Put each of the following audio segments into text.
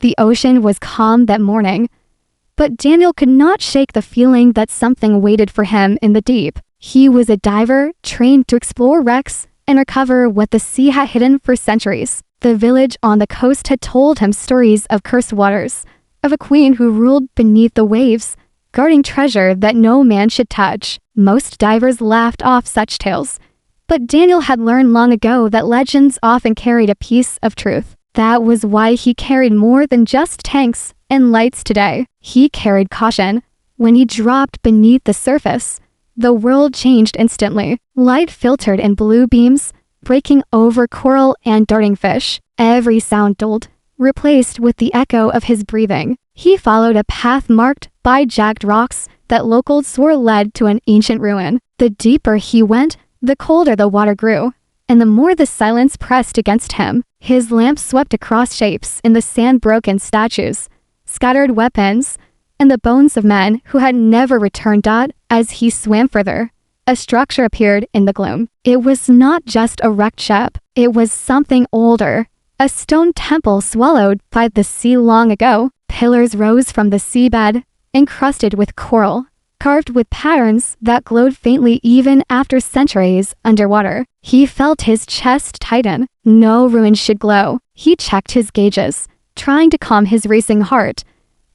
The ocean was calm that morning, but Daniel could not shake the feeling that something waited for him in the deep. He was a diver, trained to explore wrecks and recover what the sea had hidden for centuries. The village on the coast had told him stories of cursed waters, of a queen who ruled beneath the waves, guarding treasure that no man should touch. Most divers laughed off such tales, but Daniel had learned long ago that legends often carried a piece of truth. That was why he carried more than just tanks and lights today. He carried caution. When he dropped beneath the surface, the world changed instantly. Light filtered in blue beams, breaking over coral and darting fish. Every sound dulled, replaced with the echo of his breathing. He followed a path marked by jagged rocks that locals swore led to an ancient ruin. The deeper he went, the colder the water grew, and the more the silence pressed against him. His lamp swept across shapes in the sand-broken statues, scattered weapons, and the bones of men who had never returned. As he swam further, a structure appeared in the gloom. It was not just a wrecked ship. It was something older. A stone temple swallowed by the sea long ago. Pillars rose from the seabed, encrusted with coral, carved with patterns that glowed faintly even after centuries underwater. He felt his chest tighten. No ruin should glow. He checked his gauges, trying to calm his racing heart,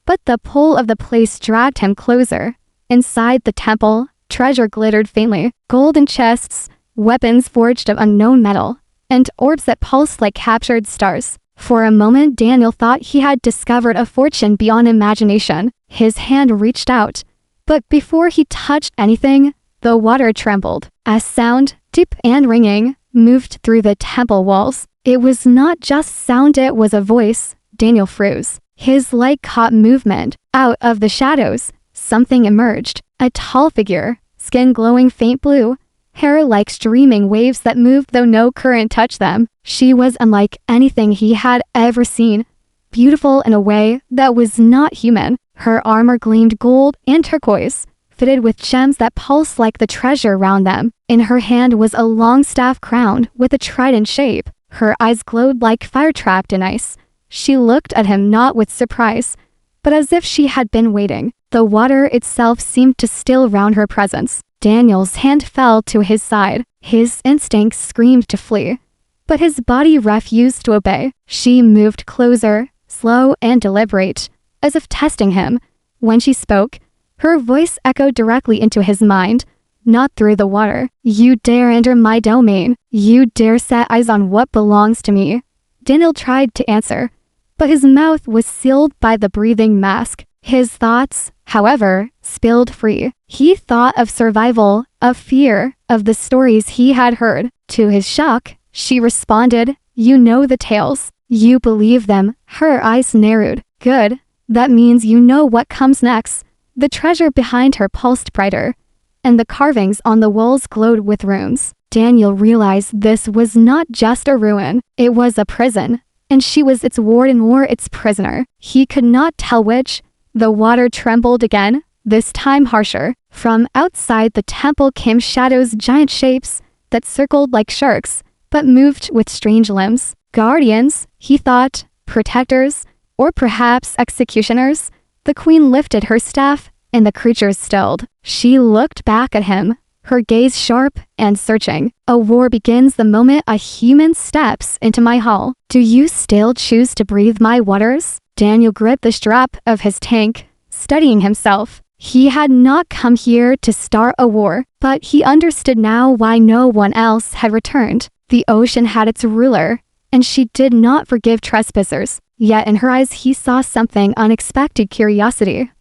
but the pull of the place dragged him closer. Inside the temple, treasure glittered faintly. Golden chests, weapons forged of unknown metal, and orbs that pulsed like captured stars. For a moment, Daniel thought he had discovered a fortune beyond imagination. His hand reached out, but before he touched anything, the water trembled. A sound, deep and ringing, moved through the temple walls. It was not just sound, it was a voice. Daniel froze. His light caught movement. Out of the shadows, something emerged. A tall figure, skin glowing faint blue, hair like streaming waves that moved though no current touched them. She was unlike anything he had ever seen, beautiful in a way that was not human. Her armor gleamed gold and turquoise, fitted with gems that pulsed like the treasure round them. In her hand was a long staff crowned with a trident shape. Her eyes glowed like fire trapped in ice. She looked at him not with surprise, but as if she had been waiting. The water itself seemed to still round her presence. Daniel's hand fell to his side. His instincts screamed to flee, but his body refused to obey. She moved closer, slow and deliberate, as if testing him. When she spoke, her voice echoed directly into his mind, not through the water. "You dare enter my domain. You dare set eyes on what belongs to me." Daniel tried to answer, but his mouth was sealed by the breathing mask. His thoughts, however, spilled free. He thought of survival, of fear, of the stories he had heard. To his shock, she responded, "You know the tales. You believe them." Her eyes narrowed. "Good. That means you know what comes next." The treasure behind her pulsed brighter, and the carvings on the walls glowed with runes. Daniel realized this was not just a ruin. It was a prison, and she was its warden or its prisoner. He could not tell which. The water trembled again, this time harsher. From outside the temple came shadows, giant shapes that circled like sharks, but moved with strange limbs. Guardians, he thought, protectors, or perhaps executioners. The queen lifted her staff, and the creatures stilled. She looked back at him, her gaze sharp and searching. "A war begins the moment a human steps into my hall. Do you still choose to breathe my waters?" Daniel gripped the strap of his tank, steadying himself. He had not come here to start a war, but he understood now why no one else had returned. The ocean had its ruler, and she did not forgive trespassers. Yet in her eyes he saw something unexpected: curiosity,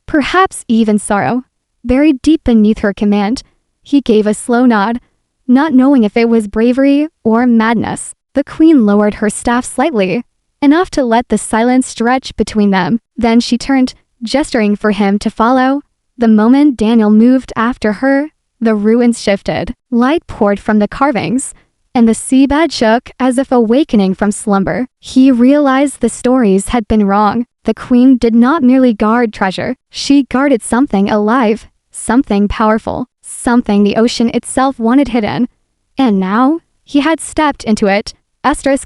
perhaps even sorrow, buried deep beneath her command. He gave a slow nod, not knowing if it was bravery or madness. The queen lowered her staff slightly, enough to let the silence stretch between them. Then she turned, gesturing for him to follow. The moment Daniel moved after her, the ruins shifted. Light poured from the carvings, and the seabed shook as if awakening from slumber. He realized the stories had been wrong. The queen did not merely guard treasure. She guarded something alive, something powerful, something the ocean itself wanted hidden. And now, he had stepped into it.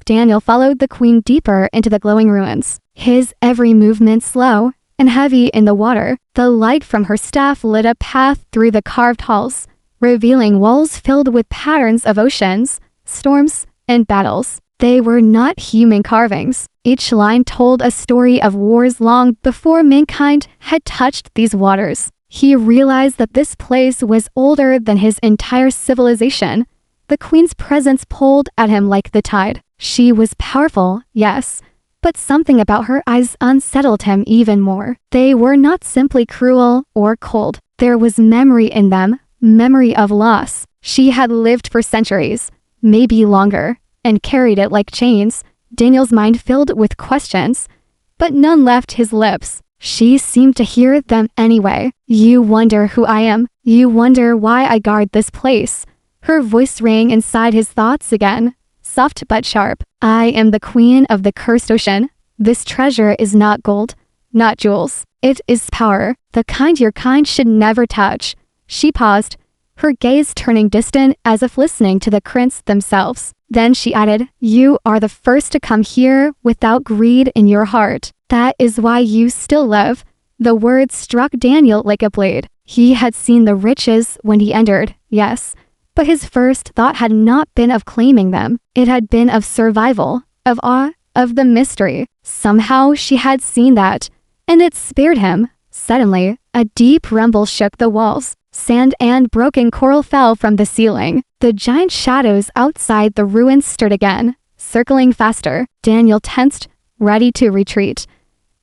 Daniel followed the queen deeper into the glowing ruins. his every movement slow and heavy in the water. The light from her staff lit a path through the carved halls, revealing walls filled with patterns of oceans, storms, and battles. They were not human carvings. Each line told a story of wars long before mankind had touched these waters. He realized that this place was older than his entire civilization. The queen's presence pulled at him like the tide. She was powerful, yes, but something about her eyes unsettled him even more. They were not simply cruel or cold. There was memory in them, memory of loss. She had lived for centuries, maybe longer, and carried it like chains. Daniel's mind filled with questions, but none left his lips. She seemed to hear them anyway. You wonder who I am. You wonder why I guard this place. Her voice rang inside his thoughts again, soft but sharp. I am the queen of the cursed ocean. This treasure is not gold, not jewels. It is power, the kind your kind should never touch. She paused, her gaze turning distant as if listening to the Krynts themselves. Then she added, you are the first to come here without greed in your heart. That is why you still live. The words struck Daniel like a blade. He had seen the riches when he entered, yes, but his first thought had not been of claiming them. It had been of survival, of awe, of the mystery. Somehow she had seen that, and it spared him. Suddenly, a deep rumble shook the walls. Sand and broken coral fell from the ceiling. The giant shadows outside the ruins stirred again, circling faster. Daniel tensed, ready to retreat.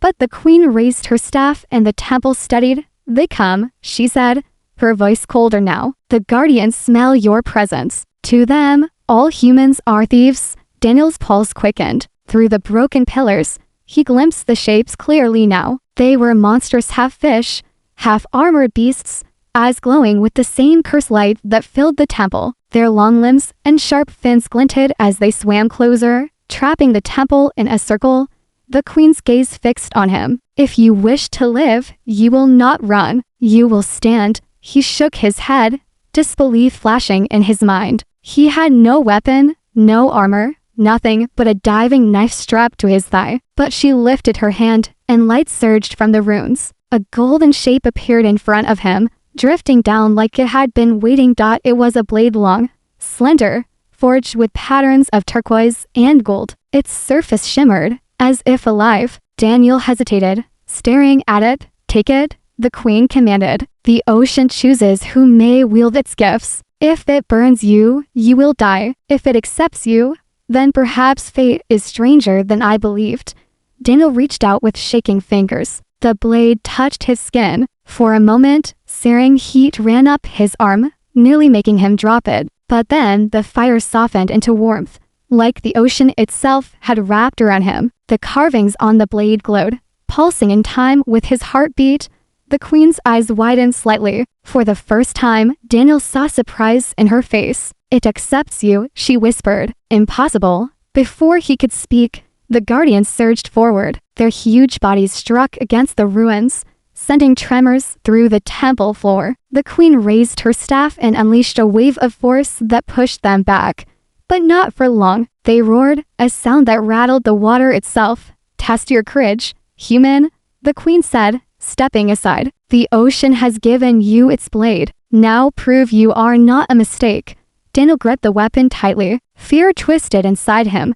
But the queen raised her staff and the temple steadied. They come, she said, her voice colder now. The guardians smell your presence. To them, all humans are thieves. Daniel's pulse quickened. Through the broken pillars, he glimpsed the shapes clearly now. They were monstrous half-fish, half-armored beasts, eyes glowing with the same cursed light that filled the temple. Their long limbs and sharp fins glinted as they swam closer, trapping the temple in a circle. The queen's gaze fixed on him. If you wish to live, you will not run. You will stand. He shook his head, disbelief flashing in his mind. He had no weapon, no armor, nothing but a diving knife strapped to his thigh. But she lifted her hand, and light surged from the runes. A golden shape appeared in front of him, drifting down like it had been waiting. It was a blade long, slender, forged with patterns of turquoise and gold. Its surface shimmered, as if alive. Daniel hesitated, staring at it. Take it, the queen commanded. The ocean chooses who may wield its gifts. If it burns you, you will die. If it accepts you, then perhaps fate is stranger than I believed. Daniel reached out with shaking fingers. The blade touched his skin. For a moment, searing heat ran up his arm, nearly making him drop it. But then the fire softened into warmth, like the ocean itself had wrapped around him. The carvings on the blade glowed, pulsing in time with his heartbeat. The queen's eyes widened slightly. For the first time, Daniel saw surprise in her face. It accepts you, she whispered. Impossible. Before he could speak, the guardians surged forward. Their huge bodies struck against the ruins, sending tremors through the temple floor. The queen raised her staff and unleashed a wave of force that pushed them back. But not for long. They roared, a sound that rattled the water itself. Test your courage, human, the queen said, stepping aside. The ocean has given you its blade. Now prove you are not a mistake. Daniel gripped the weapon tightly. Fear twisted inside him.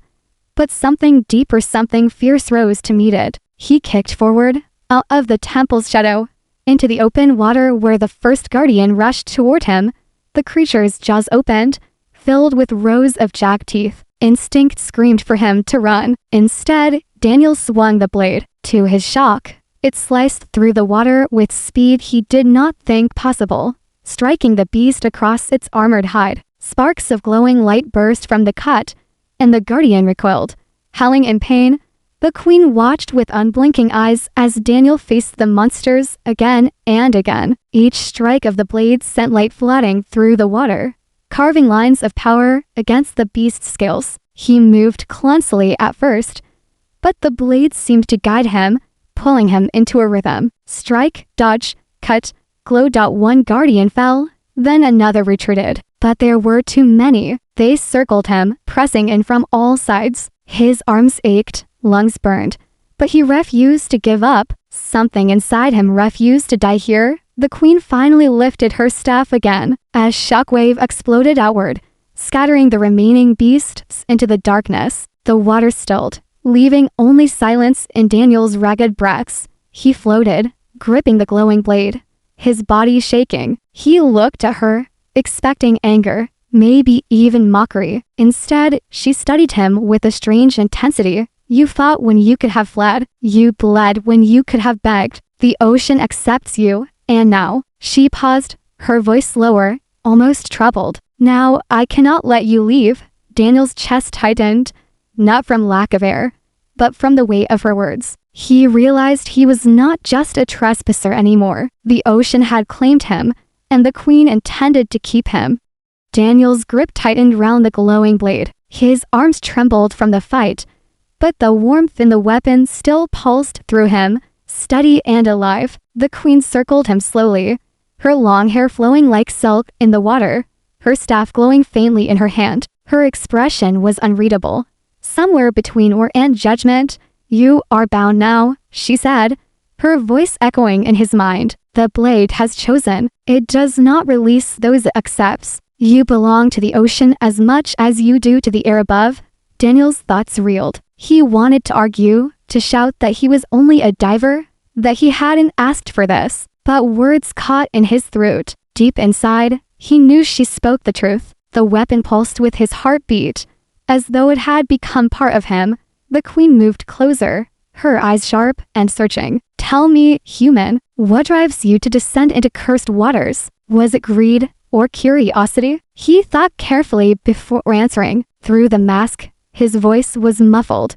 But something deeper, something fierce rose to meet it. He kicked forward, out of the temple's shadow, into the open water where the first guardian rushed toward him. The creature's jaws opened, filled with rows of jagged teeth. Instinct screamed for him to run. Instead, Daniel swung the blade. To his shock, it sliced through the water with speed he did not think possible, striking the beast across its armored hide. Sparks of glowing light burst from the cut, and the guardian recoiled, howling in pain. The queen watched with unblinking eyes as Daniel faced the monsters again and again. Each strike of the blade sent light flooding through the water, carving lines of power against the beast's scales. He moved clumsily at first, but the blade seemed to guide him, pulling him into a rhythm. Strike, dodge, cut, glow. One guardian fell, then another retreated. But there were too many. They circled him, pressing in from all sides. His arms ached, lungs burned, But he refused to give up. Something inside him refused to die here. The queen finally lifted her staff again. A shockwave exploded outward, scattering the remaining beasts into the darkness. The water stilled, leaving only silence in Daniel's ragged breaths. He floated, gripping the glowing blade, his body shaking. He looked at her, expecting anger, maybe even mockery. Instead, she studied him with a strange intensity. You fought when you could have fled. You bled when you could have begged. The ocean accepts you, and now. She paused, her voice lower, almost troubled. Now, I cannot let you leave. Daniel's chest tightened, not from lack of air, but from the weight of her words. He realized he was not just a trespasser anymore. The ocean had claimed him, and the queen intended to keep him. Daniel's grip tightened round the glowing blade. His arms trembled from the fight, but the warmth in the weapon still pulsed through him, steady and alive. The queen circled him slowly, her long hair flowing like silk in the water, her staff glowing faintly in her hand. Her expression was unreadable, somewhere between awe and judgment. You are bound now, she said, her voice echoing in his mind. The blade has chosen. It does not release those it accepts. You belong to the ocean as much as you do to the air above. Daniel's thoughts reeled. He wanted to argue, to shout that he was only a diver, that he hadn't asked for this, but words caught in his throat. Deep inside, he knew she spoke the truth. The weapon pulsed with his heartbeat, as though it had become part of him. The queen moved closer, her eyes sharp and searching. Tell me, human, what drives you to descend into cursed waters? Was it greed or curiosity? He thought carefully before answering. Through the mask, his voice was muffled,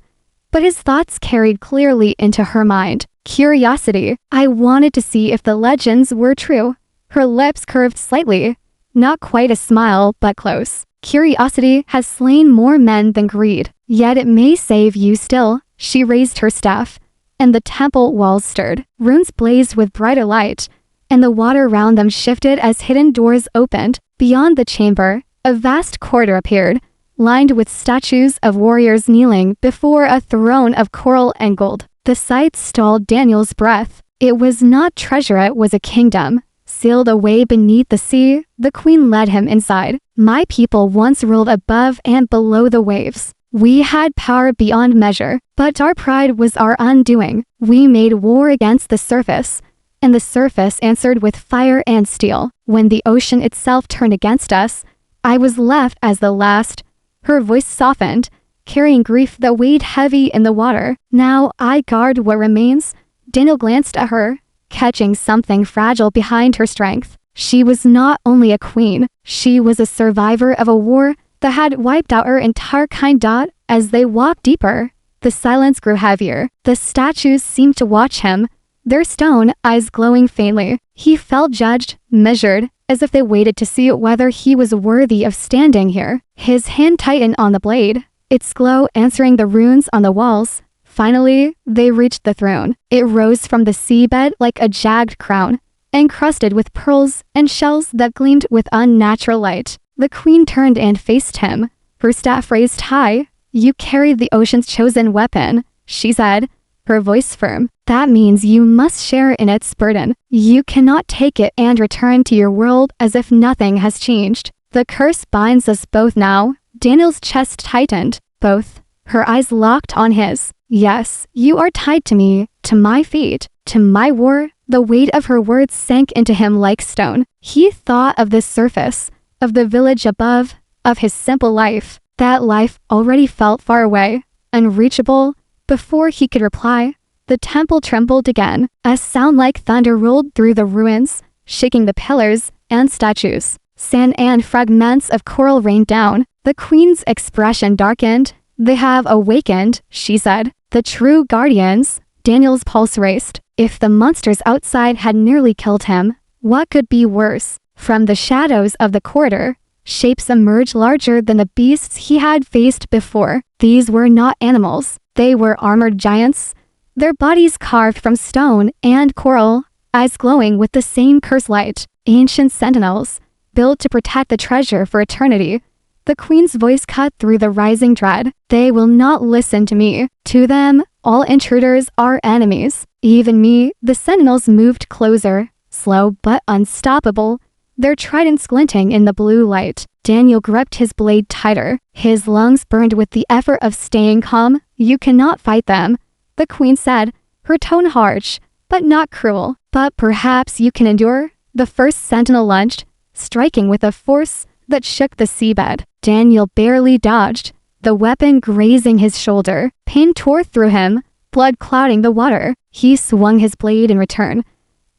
but his thoughts carried clearly into her mind. Curiosity. I wanted to see if the legends were true. Her lips curved slightly, not quite a smile, but close. Curiosity has slain more men than greed, yet it may save you still. She raised her staff, and the temple walls stirred. Runes blazed with brighter light, and the water around them shifted as hidden doors opened. Beyond the chamber, a vast corridor appeared, lined with statues of warriors kneeling before a throne of coral and gold. The sight stalled Daniel's breath. It was not treasure, it was a kingdom, sealed away beneath the sea. The queen led him inside. My people once ruled above and below the waves. We had power beyond measure, but our pride was our undoing. We made war against the surface, and the surface answered with fire and steel. When the ocean itself turned against us, I was left as the last. Her voice softened, carrying grief that weighed heavy in the water. Now I guard what remains. Daniel glanced at her, catching something fragile behind her strength. She was not only a queen, she was a survivor of a war that had wiped out her entire kind. As they walked deeper, the silence grew heavier. The statues seemed to watch him, their stone eyes glowing faintly. He felt judged, measured, as if they waited to see whether he was worthy of standing here. His hand tightened on the blade, its glow answering the runes on the walls. Finally, they reached the throne. It rose from the seabed like a jagged crown, encrusted with pearls and shells that gleamed with unnatural light. The queen turned and faced him, her staff raised high. You carry the ocean's chosen weapon, she said, her voice firm. That means you must share in its burden. You cannot take it and return to your world as if nothing has changed. The curse binds us both now. Daniel's chest tightened. Both. Her eyes locked on his. Yes, you are tied to me, to my fate, to my war. The weight of her words sank into him like stone. He thought of the surface, of the village above, of his simple life. That life already felt far away, unreachable. Before he could reply, the temple trembled again. A sound like thunder rolled through the ruins, shaking the pillars and statues. Sand and fragments of coral rained down. The queen's expression darkened. They have awakened, she said. The true guardians. Daniel's pulse raced. If the monsters outside had nearly killed him, what could be worse? From the shadows of the corridor, shapes emerged larger than the beasts he had faced before. These were not animals. They were armored giants, their bodies carved from stone and coral, eyes glowing with the same curse light. Ancient sentinels, built to protect the treasure for eternity. The queen's voice cut through the rising dread. They will not listen to me. To them, All intruders are enemies. Even me. The sentinels moved closer, slow but unstoppable, their tridents glinting in the blue light. Daniel gripped his blade tighter. His lungs burned with the effort of staying calm. You cannot fight them, the queen said, her tone harsh, but not cruel. But perhaps you can endure. The first sentinel lunged, striking with a force that shook the seabed. Daniel barely dodged, the weapon grazing his shoulder. Pain tore through him, blood clouding the water. He swung his blade in return,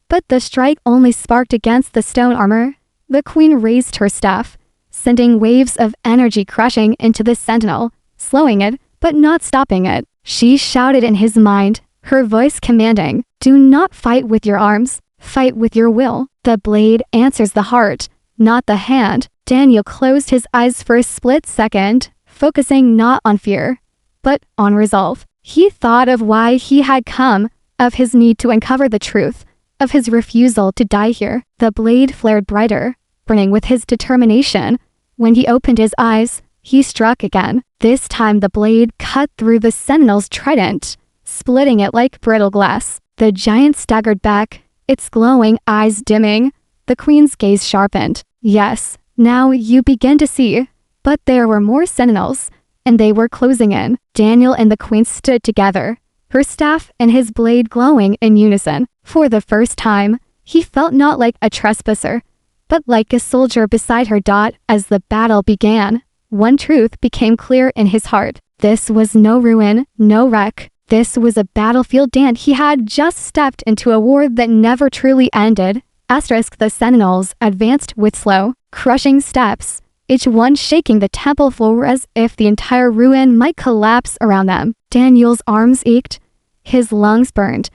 but the strike only sparked against the stone armor. The queen raised her staff, sending waves of energy crushing into the sentinel, slowing it, but not stopping it. She shouted in his mind, her voice commanding, "Do not fight with your arms, fight with your will." The blade answers the heart, not the hand. Daniel closed his eyes for a split second, focusing not on fear, but on resolve. He thought of why he had come, of his need to uncover the truth, of his refusal to die here. The blade flared brighter, burning with his determination. When he opened his eyes, he struck again. This time the blade cut through the sentinel's trident, splitting it like brittle glass. The giant staggered back, its glowing eyes dimming. The queen's gaze sharpened. Yes, now you begin to see. But there were more sentinels, and they were closing in. Daniel and the queen stood together, her staff and his blade glowing in unison. For the first time, he felt not like a trespasser, but like a soldier beside her. As the battle began, one truth became clear in his heart. This was no ruin, no wreck. This was a battlefield, and he had just stepped into a war that never truly ended. The sentinels advanced with slow, crushing steps, each one shaking the temple floor as if the entire ruin might collapse around them. Daniel's arms ached, his lungs burned,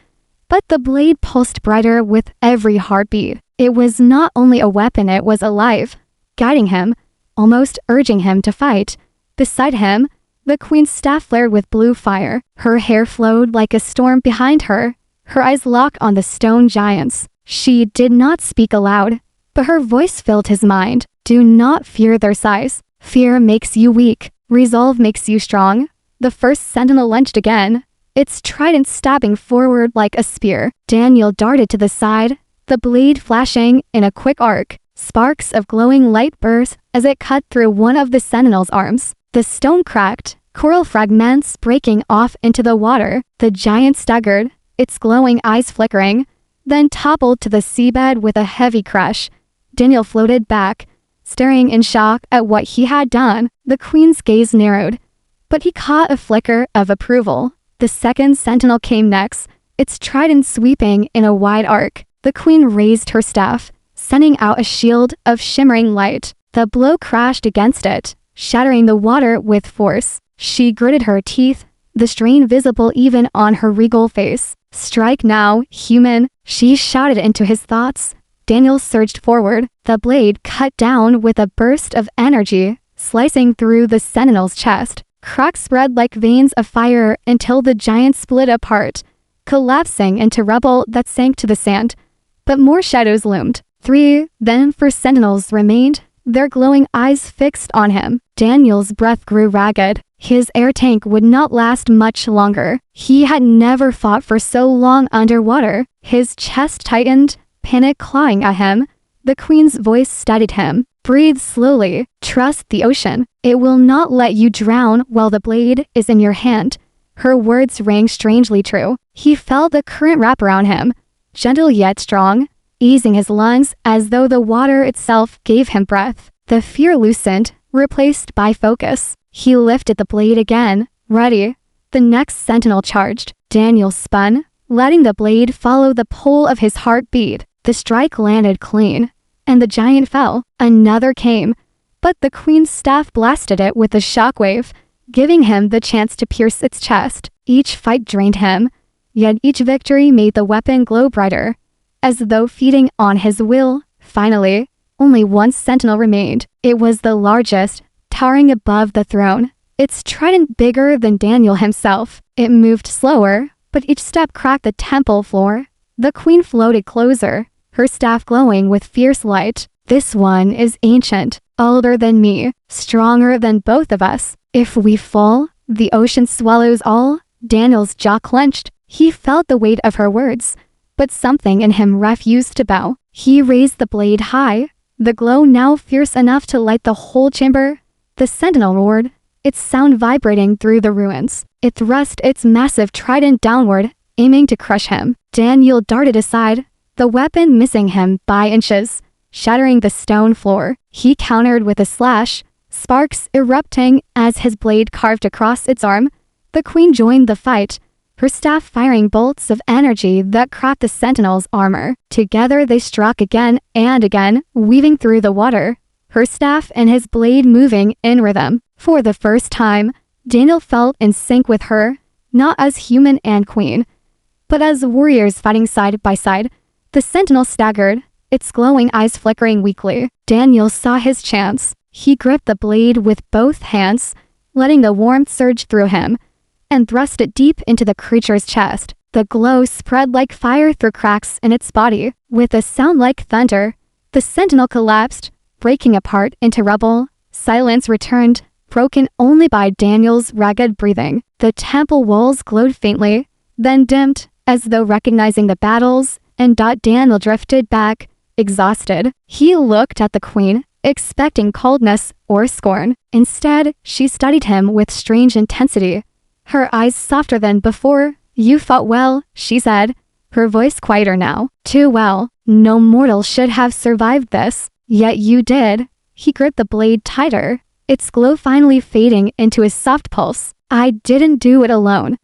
but the blade pulsed brighter with every heartbeat. It was not only a weapon, it was alive, guiding him, almost urging him to fight. Beside him, the queen's staff flared with blue fire. Her hair flowed like a storm behind her, her eyes locked on the stone giants. She did not speak aloud, but her voice filled his mind. Do not fear their size. Fear makes you weak. Resolve makes you strong. The first sentinel lunged again, its trident stabbing forward like a spear. Daniel darted to the side, the blade flashing in a quick arc. Sparks of glowing light burst as it cut through one of the sentinel's arms. The stone cracked, coral fragments breaking off into the water. The giant staggered, its glowing eyes flickering, then toppled to the seabed with a heavy crash. Daniel floated back, staring in shock at what he had done. The queen's gaze narrowed, but he caught a flicker of approval. The second sentinel came next, its trident sweeping in a wide arc. The queen raised her staff, sending out a shield of shimmering light. The blow crashed against it, shattering the water with force. She gritted her teeth, the strain visible even on her regal face. Strike now, human, she shouted into his thoughts. Daniel surged forward, the blade cut down with a burst of energy, slicing through the sentinel's chest. Cracks spread like veins of fire until the giant split apart, collapsing into rubble that sank to the sand. But more shadows loomed. 3, then 4 sentinels remained, their glowing eyes fixed on him. Daniel's breath grew ragged. His air tank would not last much longer. He had never fought for so long underwater. His chest tightened, panic clawing at him. The queen's voice steadied him. Breathe slowly. Trust the ocean. It will not let you drown while the blade is in your hand. Her words rang strangely true. He felt the current wrap around him, gentle yet strong, easing his lungs as though the water itself gave him breath. The fear loosened, replaced by focus. He lifted the blade again, ready. The next sentinel charged. Daniel spun, letting the blade follow the pull of his heartbeat. The strike landed clean, and the giant fell. Another came, but the queen's staff blasted it with a shockwave, giving him the chance to pierce its chest. Each fight drained him, yet each victory made the weapon glow brighter, as though feeding on his will. Finally, only one sentinel remained. It was the largest, towering above the throne, its trident bigger than Daniel himself. It moved slower, but each step cracked the temple floor. The queen floated closer, her staff glowing with fierce light. This one is ancient, older than me, stronger than both of us. If we fall, the ocean swallows all. Daniel's jaw clenched. He felt the weight of her words, but something in him refused to bow. He raised the blade high, the glow now fierce enough to light the whole chamber. The sentinel roared, its sound vibrating through the ruins. It thrust its massive trident downward, aiming to crush him. Daniel darted aside, the weapon missing him by inches, shattering the stone floor. He countered with a slash, sparks erupting as his blade carved across its arm. The queen joined the fight, her staff firing bolts of energy that cracked the sentinel's armor. Together they struck again and again, weaving through the water, her staff and his blade moving in rhythm. For the first time, Daniel felt in sync with her, not as human and queen, but as warriors fighting side by side. The sentinel staggered, its glowing eyes flickering weakly. Daniel saw his chance. He gripped the blade with both hands, letting the warmth surge through him, and thrust it deep into the creature's chest. The glow spread like fire through cracks in its body. With a sound like thunder, the sentinel collapsed, breaking apart into rubble. Silence returned, broken only by Daniel's ragged breathing. The temple walls glowed faintly, then dimmed, as though recognizing the battles, and Daniel drifted back, exhausted. He looked at the queen, expecting coldness or scorn. Instead, she studied him with strange intensity, her eyes softer than before. "You fought well," she said, her voice quieter now. "Too well. No mortal should have survived this, yet you did." He gripped the blade tighter, its glow finally fading into his soft pulse. "I didn't do it alone."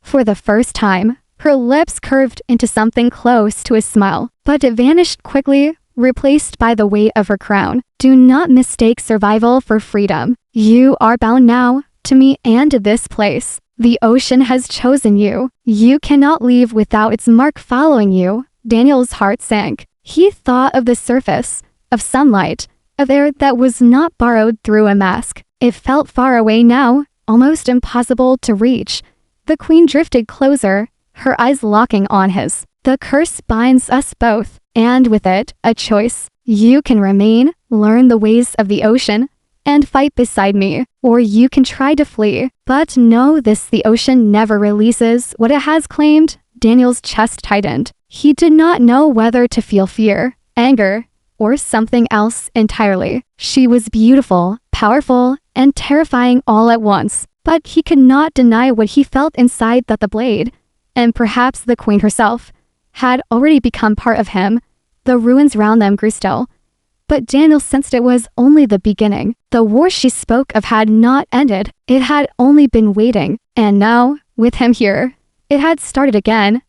For the first time, her lips curved into something close to a smile, but it vanished quickly, replaced by the weight of her crown. "Do not mistake survival for freedom. You are bound now, to me and to this place. The ocean has chosen you. You cannot leave without its mark following you." Daniel's heart sank. He thought of the surface, of sunlight, of air that was not borrowed through a mask. It felt far away now, almost impossible to reach. The queen drifted closer, her eyes locking on his. "The curse binds us both, and with it, a choice. You can remain, learn the ways of the ocean, and fight beside me, or you can try to flee. But know this: the ocean never releases what it has claimed." Daniel's chest tightened. He did not know whether to feel fear, anger, or something else entirely. She was beautiful, powerful, and terrifying all at once, but he could not deny what he felt inside, that the blade, and perhaps the queen herself, had already become part of him. The ruins round them grew still, but Daniel sensed it was only the beginning. The war she spoke of had not ended. It had only been waiting, and now, with him here, it had started again.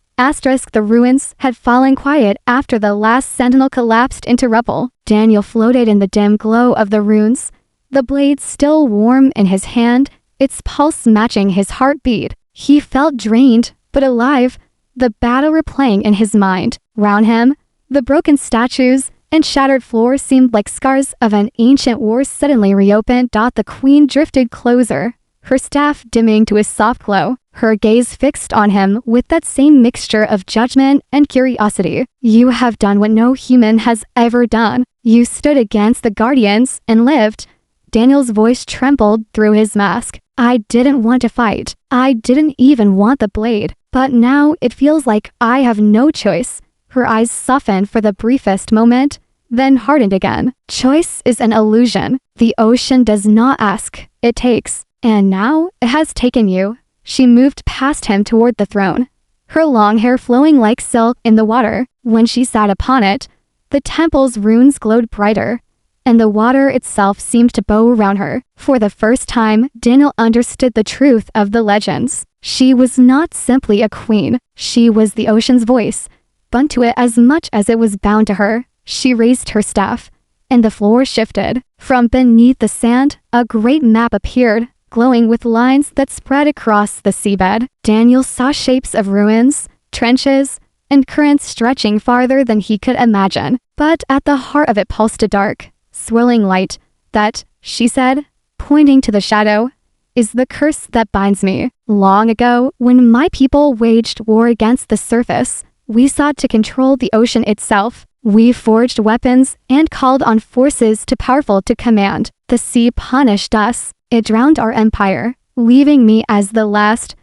The ruins had fallen quiet after the last sentinel collapsed into rubble. Daniel floated in the dim glow of the ruins, the blade still warm in his hand, its pulse matching his heartbeat. He felt drained, but alive, the battle replaying in his mind. Round him, the broken statues and shattered floor seemed like scars of an ancient war suddenly reopened. The queen drifted closer, her staff dimming to a soft glow, her gaze fixed on him with that same mixture of judgment and curiosity. "You have done what no human has ever done. You stood against the guardians and lived." Daniel's voice trembled through his mask. "I didn't want to fight. I didn't even want the blade. But now it feels like I have no choice." Her eyes softened for the briefest moment, then hardened again. "Choice is an illusion. The ocean does not ask, it takes. And now it has taken you." She moved past him toward the throne, her long hair flowing like silk in the water. When she sat upon it, the temple's runes glowed brighter, and the water itself seemed to bow around her. For the first time, Daniel understood the truth of the legends. She was not simply a queen. She was the ocean's voice, bound to it as much as it was bound to her. She raised her staff, and the floor shifted. From beneath the sand, a great map appeared, glowing with lines that spread across the seabed. Daniel saw shapes of ruins, trenches, and currents stretching farther than he could imagine. But at the heart of it pulsed a dark, swirling light. "That," she said, pointing to the shadow, "is the curse that binds me. Long ago, when my people waged war against the surface, we sought to control the ocean itself. We forged weapons and called on forces too powerful to command. The sea punished us. It drowned our empire, leaving me as the last.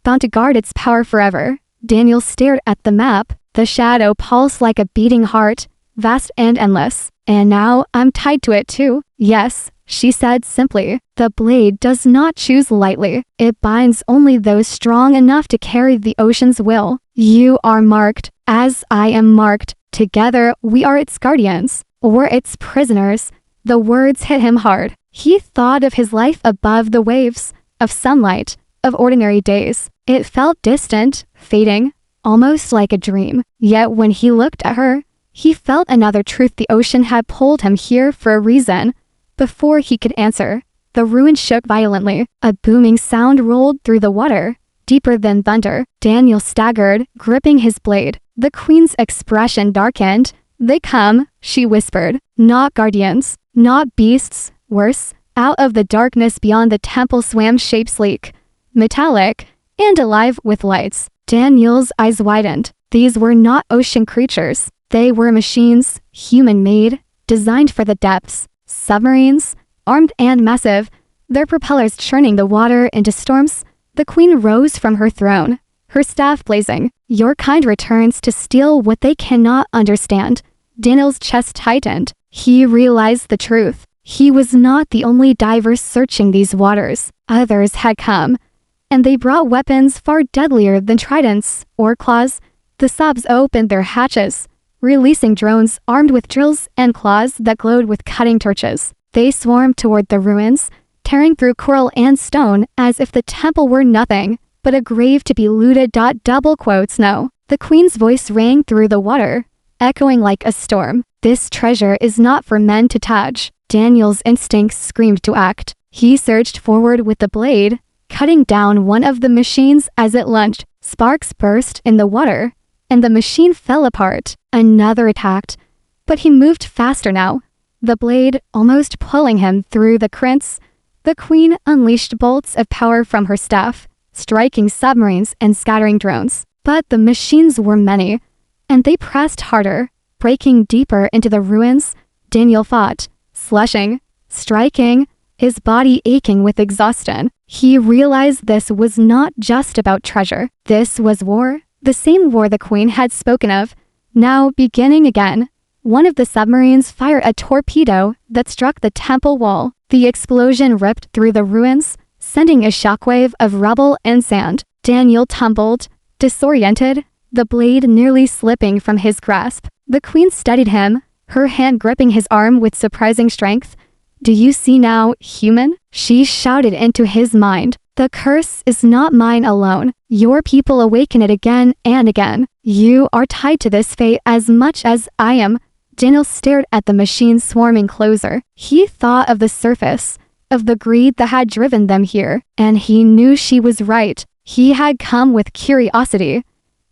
bound to guard its power forever. Daniel stared at the map. The shadow pulsed like a beating heart, vast and endless. And now I'm tied to it too. Yes, she said simply. The blade does not choose lightly. It binds only those strong enough to carry the ocean's will. You are marked, as I am marked. Together, we are its guardians, or its prisoners. The words hit him hard. He thought of his life above the waves, of sunlight, of ordinary days. It felt distant, fading, almost like a dream. Yet when he looked at her, he felt another truth. The ocean had pulled him here for a reason. Before he could answer, the ruin shook violently. A booming sound rolled through the water, deeper than thunder. Daniel staggered, gripping his blade. The queen's expression darkened. They come, she whispered. Not guardians, not beasts. Worse, out of the darkness beyond the temple swam shapes sleek, metallic, and alive with lights. Daniel's eyes widened. These were not ocean creatures. They were machines, human-made, designed for the depths. Submarines, armed and massive, their propellers churning the water into storms. The queen rose from her throne, her staff blazing. Your kind returns to steal what they cannot understand. Daniel's chest tightened. He realized the truth. He was not the only diver searching these waters. Others had come, and they brought weapons far deadlier than tridents or claws. The subs opened their hatches, releasing drones armed with drills and claws that glowed with cutting torches. They swarmed toward the ruins, tearing through coral and stone as if the temple were nothing but a grave to be looted. Double quotes no. The queen's voice rang through the water, echoing like a storm. This treasure is not for men to touch. Daniel's instincts screamed to act. He surged forward with the blade, cutting down one of the machines as it lunged. Sparks burst in the water, and the machine fell apart. Another attacked, but he moved faster now, the blade almost pulling him through the crints. The queen unleashed bolts of power from her staff, striking submarines and scattering drones. But the machines were many, and they pressed harder, breaking deeper into the ruins. Daniel fought, slushing, striking, his body aching with exhaustion. He realized this was not just about treasure. This was war, the same war the queen had spoken of, now beginning again. One of the submarines fired a torpedo that struck the temple wall. The explosion ripped through the ruins, sending a shockwave of rubble and sand. Daniel tumbled, disoriented, the blade nearly slipping from his grasp. The queen steadied him, her hand gripping his arm with surprising strength. Do you see now, human? She shouted into his mind. The curse is not mine alone. Your people awaken it again and again. You are tied to this fate as much as I am. Daniel stared at the machine swarming closer. He thought of the surface, of the greed that had driven them here, and he knew she was right. He had come with curiosity,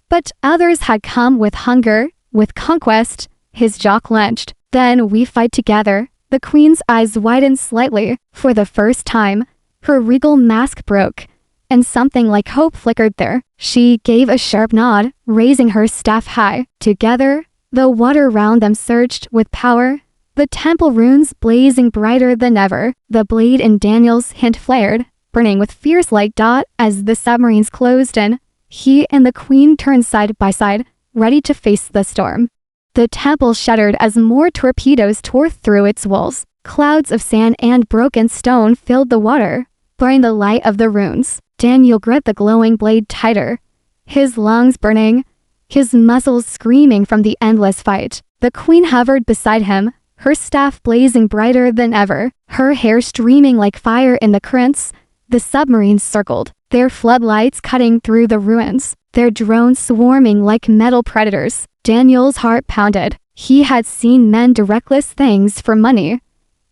but others had come with hunger, with conquest. His jaw clenched. Then we fight together. The queen's eyes widened slightly. For the first time, her regal mask broke, and something like hope flickered there. She gave a sharp nod, raising her staff high. Together, the water round them surged with power, the temple runes blazing brighter than ever. The blade in Daniel's hand flared, burning with fierce light. As the submarines closed in, he and the queen turned side by side, ready to face the storm. The temple shuddered as more torpedoes tore through its walls. Clouds of sand and broken stone filled the water, blurring the light of the runes. Daniel gripped the glowing blade tighter, his lungs burning, his muscles screaming from the endless fight. The queen hovered beside him, her staff blazing brighter than ever, her hair streaming like fire in the crints. The submarines circled, their floodlights cutting through the ruins, their drones swarming like metal predators. Daniel's heart pounded. He had seen men do reckless things for money,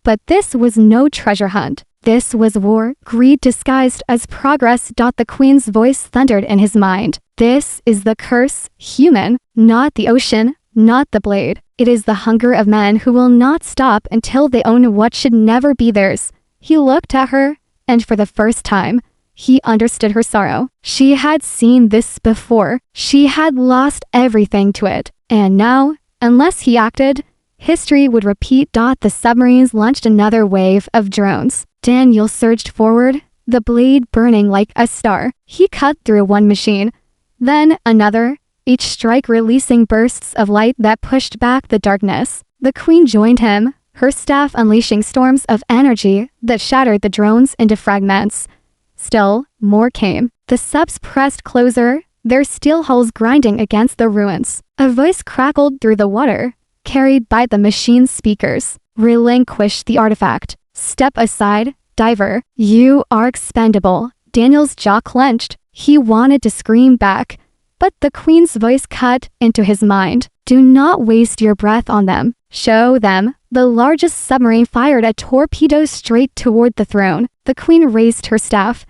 but this was no treasure hunt. This was war, greed disguised as progress. The queen's voice thundered in his mind. This is the curse, human, not the ocean, not the blade. It is the hunger of men who will not stop until they own what should never be theirs. He looked at her, and for the first time, he understood her sorrow. She had seen this before. She had lost everything to it. And now, unless he acted, history would repeat. The submarines launched another wave of drones. Daniel surged forward, the blade burning like a star. He cut through one machine, then another, each strike releasing bursts of light that pushed back the darkness. The queen joined him, her staff unleashing storms of energy that shattered the drones into fragments. Still, more came. The subs pressed closer, their steel hulls grinding against the ruins. A voice crackled through the water, carried by the machine's speakers. Relinquish the artifact. Step aside, diver. You are expendable. Daniel's jaw clenched. He wanted to scream back, but the queen's voice cut into his mind. Do not waste your breath on them. Show them. The largest submarine fired a torpedo straight toward the throne. The queen raised her staff,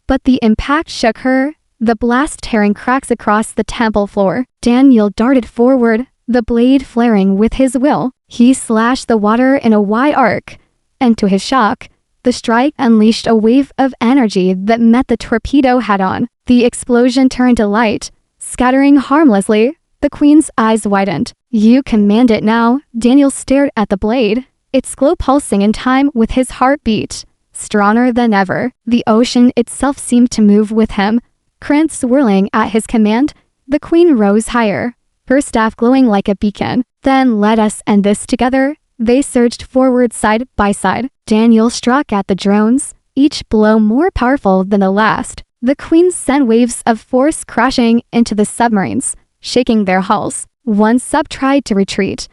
but the impact shook her, the blast tearing cracks across the temple floor. Daniel darted forward, the blade flaring with his will. He slashed the water in a wide arc, and to his shock, the strike unleashed a wave of energy that met the torpedo head-on. The explosion turned to light, scattering harmlessly. The queen's eyes widened. You command it now. Daniel stared at the blade, its glow pulsing in time with his heartbeat. Stronger than ever, the ocean itself seemed to move with him. Current swirling at his command, the queen rose higher, her staff glowing like a beacon. Then let us end this together. They surged forward side by side. Daniel struck at the drones, each blow more powerful than the last. The queen sent waves of force crashing into the submarines, shaking their hulls. One sub tried to retreat,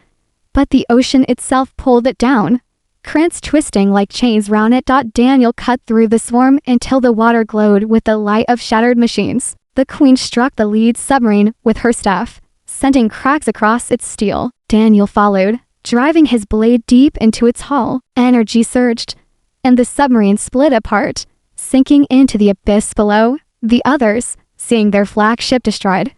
but the ocean itself pulled it down. Currents twisting like chains round it. Daniel cut through the swarm until the water glowed with the light of shattered machines. The queen struck the lead submarine with her staff, sending cracks across its steel. Daniel followed, driving his blade deep into its hull. Energy surged, and the submarine split apart, sinking into the abyss below. The others, seeing their flagship destroyed,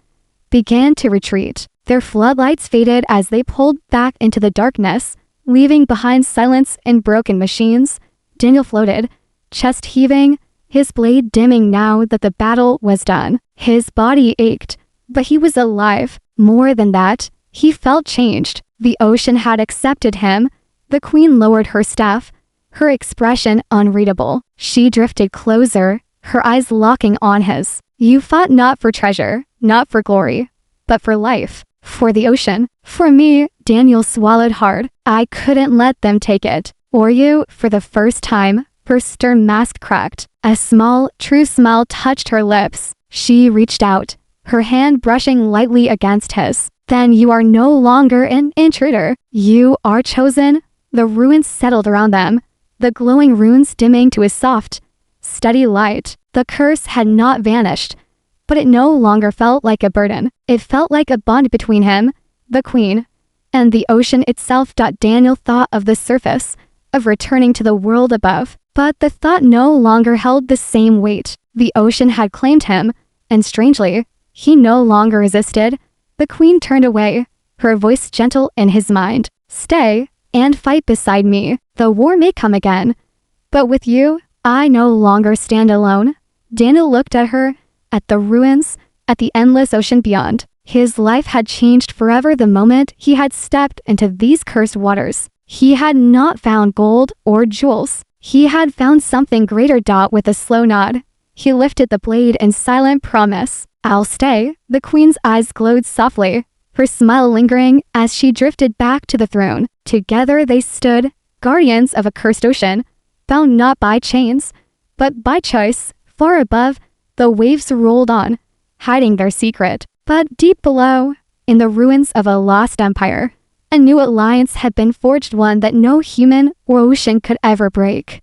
began to retreat. Their floodlights faded as they pulled back into the darkness, leaving behind silence and broken machines. Daniel floated, chest heaving, his blade dimming now that the battle was done. His body ached, but he was alive. More than that, he felt changed. The ocean had accepted him. The queen lowered her staff, her expression unreadable. She drifted closer, her eyes locking on his. You fought not for treasure, not for glory, but for life, for the ocean. For me, Daniel swallowed hard. I couldn't let them take it. Or you, for the first time, her stern mask cracked. A small, true smile touched her lips. She reached out, her hand brushing lightly against his. Then you are no longer an intruder. You are chosen. The ruins settled around them, the glowing runes dimming to a soft, steady light. The curse had not vanished, but it no longer felt like a burden. It felt like a bond between him, the queen, and the ocean itself. Daniel thought of the surface, of returning to the world above, but the thought no longer held the same weight. The ocean had claimed him, and strangely, he no longer resisted. The queen turned away, her voice gentle in his mind. Stay, and fight beside me. The war may come again, but with you, I no longer stand alone. Daniel looked at her, at the ruins, at the endless ocean beyond. His life had changed forever the moment he had stepped into these cursed waters. He had not found gold or jewels. He had found something greater. With a slow nod, he lifted the blade in silent promise. I'll stay. The queen's eyes glowed softly, her smile lingering as she drifted back to the throne. Together they stood, guardians of a cursed ocean, bound not by chains, but by choice. Far above, the waves rolled on, hiding their secret. But deep below, in the ruins of a lost empire, a new alliance had been forged, one that no human or ocean could ever break.